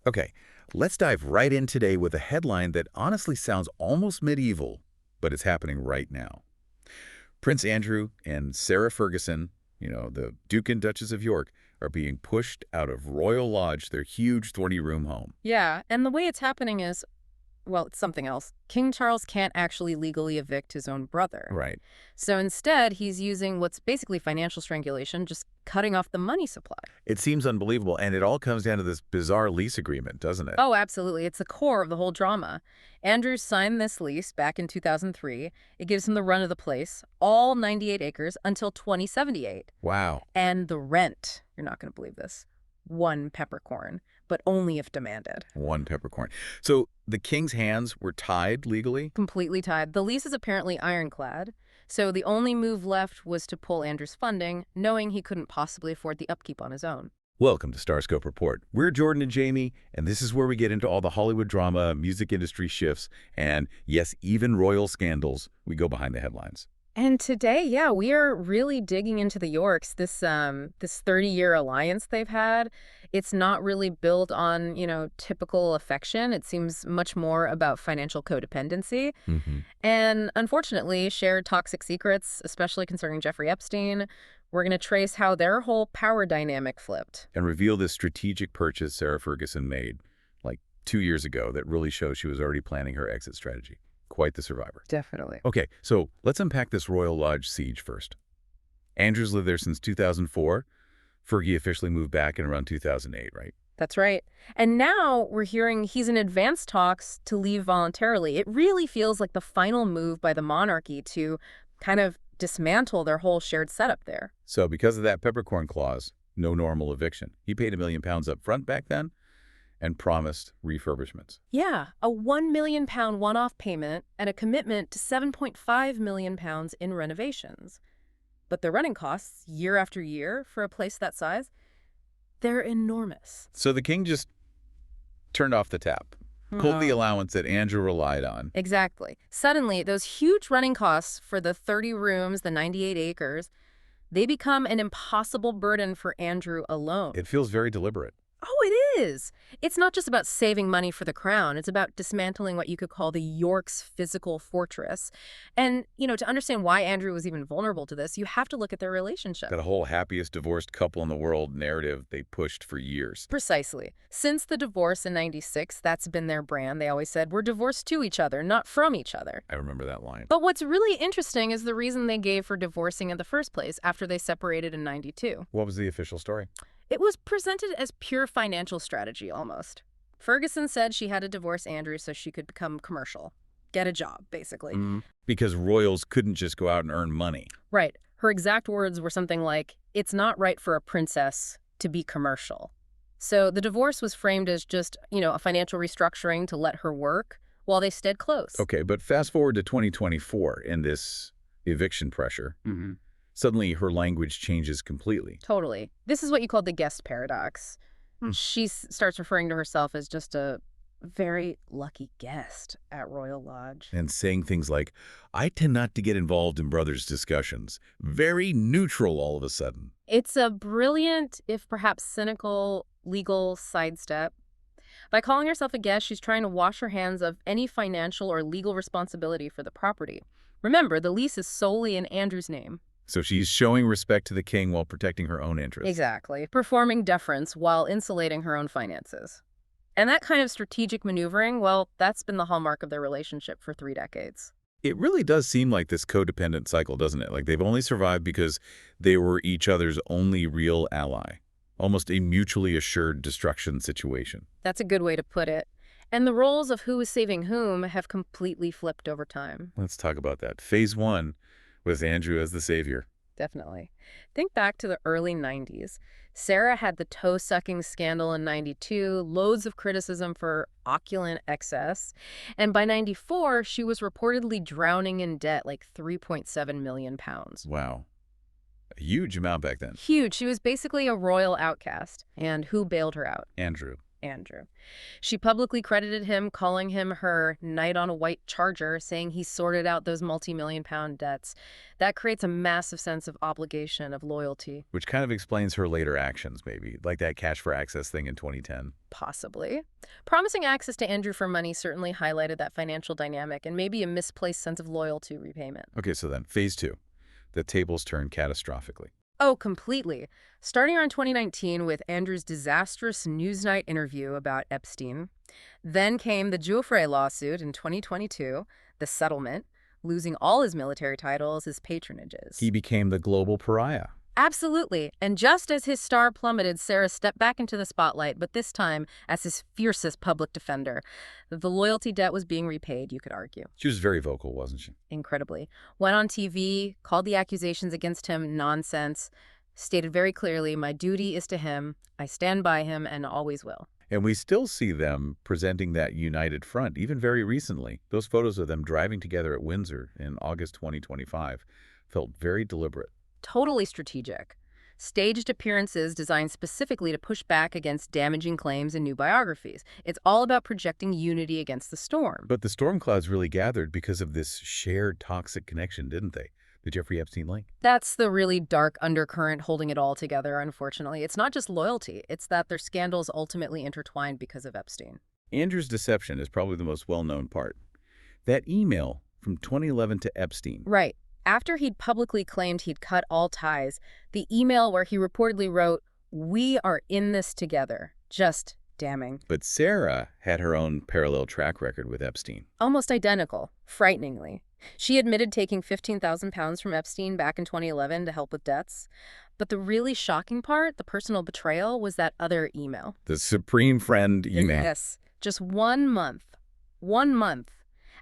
Okay, let's dive right in today with a headline that honestly sounds almost medieval, but it's happening right now. Prince Andrew and Sarah Ferguson, the Duke and Duchess of York, are being pushed out of Royal Lodge, their huge 20-room home. Yeah, and the way it's happening is, well, it's something else. King Charles can't actually legally evict his own brother. Right. So instead, he's using what's basically financial strangulation, just cutting off the money supply. It seems unbelievable, and it all comes down to this bizarre lease agreement, doesn't it? Oh, absolutely. It's the core of the whole drama. Andrew signed this lease back in 2003. It gives him the run of the place, all 98 acres, until 2078. Wow. And the rent, you're not going to believe this, 1 peppercorn, but only if demanded. 1 peppercorn. So the king's hands were tied legally? Completely tied. The lease is apparently ironclad, so the only move left was to pull Andrew's funding, knowing he couldn't possibly afford the upkeep on his own. Welcome to Starscope Report. We're Jordan and Jamie, and this is where we get into all the Hollywood drama, music industry shifts, and yes, even royal scandals. We go behind the headlines. And today, yeah, we are really digging into the Yorks, this 30-year alliance they've had. It's not really built on, typical affection. It seems much more about financial codependency. And unfortunately, shared toxic secrets, especially concerning Jeffrey Epstein. We're going to trace how their whole power dynamic flipped. And reveal this strategic purchase Sarah Ferguson made, like 2 years ago, that really shows she was already planning her exit strategy. Quite the survivor. Definitely. Okay, so let's unpack this Royal Lodge siege first. Andrew's lived there since 2004. Fergie officially moved back in around 2008, right? That's right. And now we're hearing he's in advanced talks to leave voluntarily. It really feels like the final move by the monarchy to kind of dismantle their whole shared setup there. So because of that peppercorn clause, no normal eviction. He paid £1 million up front back then and promised refurbishments. Yeah, a £1 million one-off payment and a commitment to £7.5 million in renovations. But the running costs, year after year, for a place that size, they're enormous. So the king just turned off the tap, pulled the allowance that Andrew relied on. Exactly. Suddenly, those huge running costs for the 30 rooms, the 98 acres, they become an impossible burden for Andrew alone. It feels very deliberate. Oh, it is. It's not just about saving money for the crown. It's about dismantling what you could call the York's physical fortress. And, to understand why Andrew was even vulnerable to this, you have to look at their relationship. That whole happiest divorced couple in the world narrative they pushed for years. Precisely. Since the divorce in '96, that's been their brand. They always said, we're divorced to each other, not from each other. I remember that line. But what's really interesting is the reason they gave for divorcing in the first place after they separated in '92. What was the official story? It was presented as pure financial strategy, almost. Ferguson said she had to divorce Andrew so she could become commercial. Get a job, basically. Because royals couldn't just go out and earn money. Right. Her exact words were something like, it's not right for a princess to be commercial. So the divorce was framed as just, a financial restructuring to let her work while they stayed close. Okay, but fast forward to 2024 in this eviction pressure. Suddenly her language changes completely. Totally. This is what you call the guest paradox. She starts referring to herself as just a very lucky guest at Royal Lodge. And saying things like, I tend not to get involved in brothers' discussions. Very neutral all of a sudden. It's a brilliant, if perhaps cynical, legal sidestep. By calling herself a guest, she's trying to wash her hands of any financial or legal responsibility for the property. Remember, the lease is solely in Andrew's name. So she's showing respect to the king while protecting her own interests. Exactly. Performing deference while insulating her own finances. And that kind of strategic maneuvering, well, that's been the hallmark of their relationship for 3 decades. It really does seem like this codependent cycle, doesn't it? Like they've only survived because they were each other's only real ally. Almost a mutually assured destruction situation. That's a good way to put it. And the roles of who is saving whom have completely flipped over time. Let's talk about that. Phase 1 was Andrew as the savior. Definitely. Think back to the early 90s. Sarah had the toe-sucking scandal in 92, loads of criticism for opulent excess. And by 94, she was reportedly drowning in debt, like £3.7 million. Wow. A huge amount back then. Huge. She was basically a royal outcast. And who bailed her out? Andrew. Andrew. She publicly credited him, calling him her knight on a white charger, saying he sorted out those multi-million-pound debts. That creates a massive sense of obligation, of loyalty. Which kind of explains her later actions, maybe, like that cash for access thing in 2010. Possibly. Promising access to Andrew for money certainly highlighted that financial dynamic and maybe a misplaced sense of loyalty repayment. Okay, so then, phase 2. The tables turn catastrophically. Oh, completely. Starting around 2019 with Andrew's disastrous Newsnight interview about Epstein. Then came the Jeffrey lawsuit in 2022, the settlement, losing all his military titles, his patronages. He became the global pariah. Absolutely. And just as his star plummeted, Sarah stepped back into the spotlight, but this time as his fiercest public defender. The loyalty debt was being repaid, you could argue. She was very vocal, wasn't she? Incredibly. Went on TV, called the accusations against him nonsense, stated very clearly, my duty is to him, I stand by him, and always will. And we still see them presenting that united front, even very recently. Those photos of them driving together at Windsor in August 2025 felt very deliberate. Totally strategic. Staged appearances designed specifically to push back against damaging claims in new biographies. It's all about projecting unity against the storm. But the storm clouds really gathered because of this shared toxic connection, didn't they? The Jeffrey Epstein link. That's the really dark undercurrent holding it all together, unfortunately. It's not just loyalty, it's that their scandals ultimately intertwined because of Epstein. Andrew's deception is probably the most well-known part. That email from 2011 to Epstein. Right. After he'd publicly claimed he'd cut all ties, the email where he reportedly wrote, "We are in this together," just damning. But Sarah had her own parallel track record with Epstein. Almost identical, frighteningly. She admitted taking 15,000 pounds from Epstein back in 2011 to help with debts. But the really shocking part, the personal betrayal, was that other email. The supreme friend email. Yes. Just 1 month. 1 month.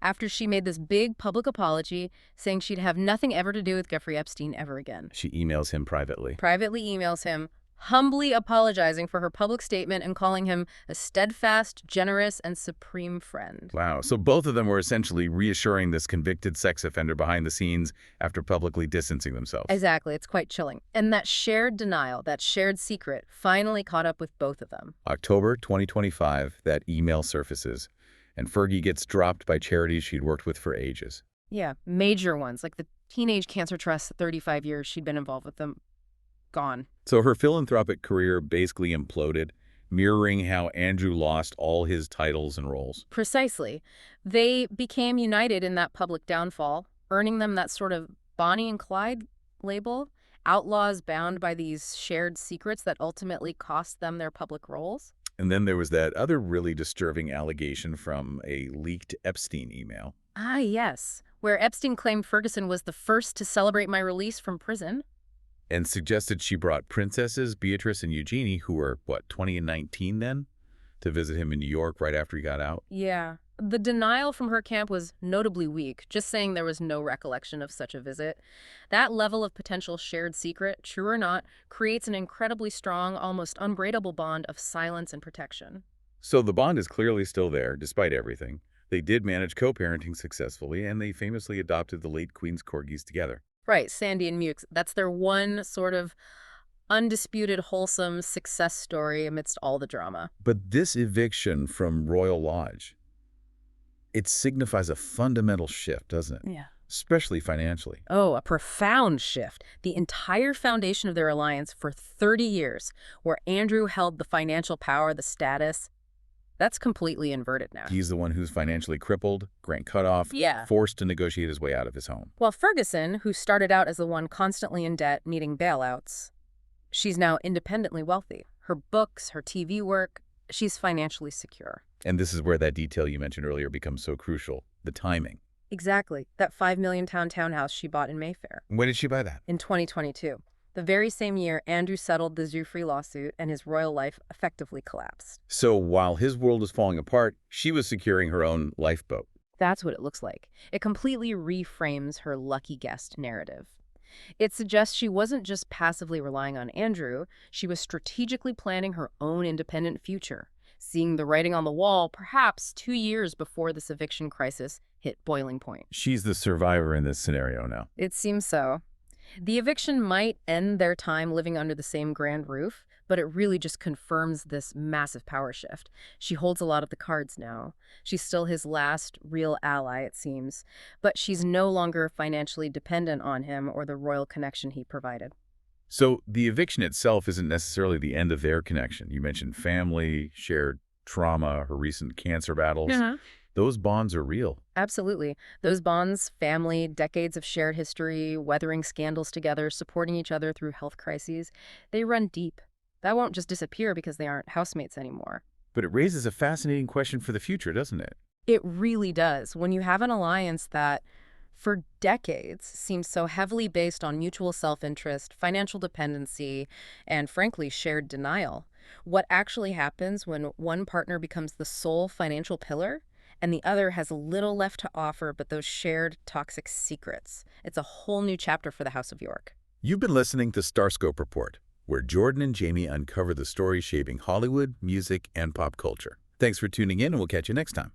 After she made this big public apology saying she'd have nothing ever to do with Jeffrey Epstein ever again. She emails him privately. Privately emails him, humbly apologizing for her public statement and calling him a steadfast, generous, and supreme friend. Wow. So both of them were essentially reassuring this convicted sex offender behind the scenes after publicly distancing themselves. Exactly. It's quite chilling. And that shared denial, that shared secret, finally caught up with both of them. October 2025, that email surfaces. And Fergie gets dropped by charities she'd worked with for ages. Yeah, major ones, like the Teenage Cancer Trust, 35 years she'd been involved with them. Gone. So her philanthropic career basically imploded, mirroring how Andrew lost all his titles and roles. Precisely. They became united in that public downfall, earning them that sort of Bonnie and Clyde label, outlaws bound by these shared secrets that ultimately cost them their public roles. And then there was that other really disturbing allegation from a leaked Epstein email. Ah, yes, where Epstein claimed Ferguson was the first to celebrate my release from prison. And suggested she brought princesses Beatrice and Eugenie, who were, 20 and 19 then, to visit him in New York right after he got out. Yeah. The denial from her camp was notably weak, just saying there was no recollection of such a visit. That level of potential shared secret, true or not, creates an incredibly strong, almost unbreakable bond of silence and protection. So the bond is clearly still there, despite everything. They did manage co-parenting successfully, and they famously adopted the late Queen's corgis together. Right, Sandy and Mukes. That's their one sort of undisputed, wholesome success story amidst all the drama. But this eviction from Royal Lodge, it signifies a fundamental shift, doesn't it? Yeah. Especially financially. Oh, a profound shift. The entire foundation of their alliance for 30 years, where Andrew held the financial power, the status, that's completely inverted now. He's the one who's financially crippled, grant cut off, Yeah. forced to negotiate his way out of his home. While Ferguson, who started out as the one constantly in debt, needing bailouts, she's now independently wealthy. Her books, her TV work, she's financially secure. And this is where that detail you mentioned earlier becomes so crucial, the timing. Exactly. That $5 million townhouse she bought in Mayfair. When did she buy that? In 2022. The very same year, Andrew settled the Jeffrey lawsuit and his royal life effectively collapsed. So while his world was falling apart, she was securing her own lifeboat. That's what it looks like. It completely reframes her lucky guest narrative. It suggests she wasn't just passively relying on Andrew, she was strategically planning her own independent future, seeing the writing on the wall perhaps 2 years before this eviction crisis hit boiling point. She's the survivor in this scenario now. It seems so. The eviction might end their time living under the same grand roof, but it really just confirms this massive power shift. She holds a lot of the cards now. She's still his last real ally, it seems, but she's no longer financially dependent on him or the royal connection he provided. So the eviction itself isn't necessarily the end of their connection. You mentioned family, shared trauma, her recent cancer battles. Yeah. Those bonds are real. Absolutely. Those bonds, family, decades of shared history, weathering scandals together, supporting each other through health crises, they run deep. That won't just disappear because they aren't housemates anymore. But it raises a fascinating question for the future, doesn't it? It really does. When you have an alliance that, for decades, seems so heavily based on mutual self-interest, financial dependency, and frankly, shared denial, what actually happens when one partner becomes the sole financial pillar and the other has little left to offer but those shared toxic secrets? It's a whole new chapter for the House of York. You've been listening to Starscope Report, where Jordan and Jamie uncover the stories shaping Hollywood, music, and pop culture. Thanks for tuning in, and we'll catch you next time.